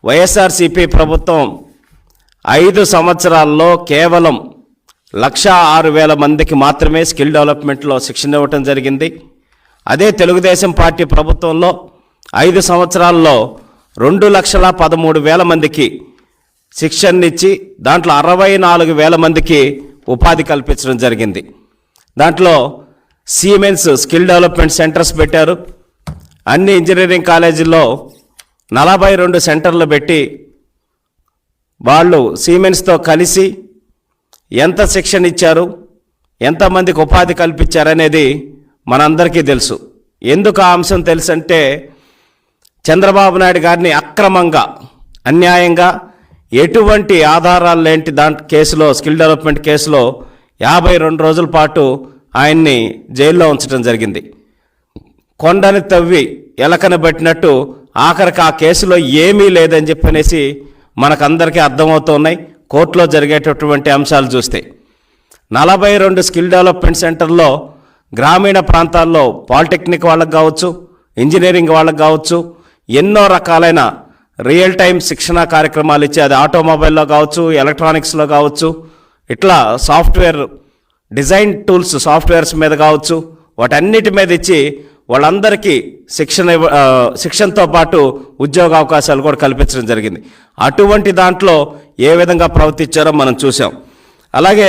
వైఎస్ఆర్సీపీ ప్రభుత్వం 5 సంవత్సరాల్లో కేవలం 1,06,000 మందికి మాత్రమే స్కిల్ డెవలప్మెంట్లో శిక్షణ ఇవ్వటం జరిగింది. అదే తెలుగుదేశం పార్టీ ప్రభుత్వంలో 5 సంవత్సరాల్లో 2,13,000 మందికి శిక్షణ ఇచ్చి దాంట్లో 64,000 మందికి ఉపాధి కల్పించడం జరిగింది. దాంట్లో సిమెన్స్ స్కిల్ డెవలప్మెంట్ సెంటర్స్ పెట్టారు. అన్ని ఇంజనీరింగ్ కాలేజీల్లో 42 సెంటర్లు పెట్టి వాళ్ళు సిమెన్స్తో కలిసి ఎంత శిక్షణ ఇచ్చారు, ఎంతమందికి ఉపాధి కల్పించారనేది మనందరికీ తెలుసు. ఎందుకు ఆ అంశం తెలుసు అంటే, చంద్రబాబు నాయుడు గారిని అక్రమంగా, అన్యాయంగా, ఎటువంటి ఆధారాలు లేని కేసులో, స్కిల్ డెవలప్మెంట్ కేసులో 52 రోజుల పాటు ఆయన్ని జైల్లో ఉంచడం జరిగింది. కొండని తవ్వి ఎలకన పెట్టినట్టు ఆఖరికి ఆ కేసులో ఏమీ లేదని చెప్పనేసి మనకందరికీ అర్థమవుతున్నాయి కోర్టులో జరిగేటటువంటి అంశాలు చూస్తే. 42 స్కిల్ డెవలప్మెంట్ సెంటర్లో గ్రామీణ ప్రాంతాల్లో పాలిటెక్నిక్ వాళ్ళకి కావచ్చు, ఇంజనీరింగ్ వాళ్ళకి కావచ్చు, ఎన్నో రకాలైన రియల్ టైం శిక్షణ కార్యక్రమాలు ఇచ్చి, అది ఆటోమొబైల్లో కావచ్చు, ఎలక్ట్రానిక్స్లో కావచ్చు, ఇట్లా సాఫ్ట్వేర్ డిజైన్ టూల్స్ సాఫ్ట్వేర్స్ మీద కావచ్చు, వాటన్నిటి మీద ఇచ్చి వాళ్ళందరికీ శిక్షణతో పాటు ఉద్యోగ అవకాశాలు కూడా కల్పించడం జరిగింది. అటువంటి దాంట్లో ఏ విధంగా ప్రవర్తించారో మనం చూసాం. అలాగే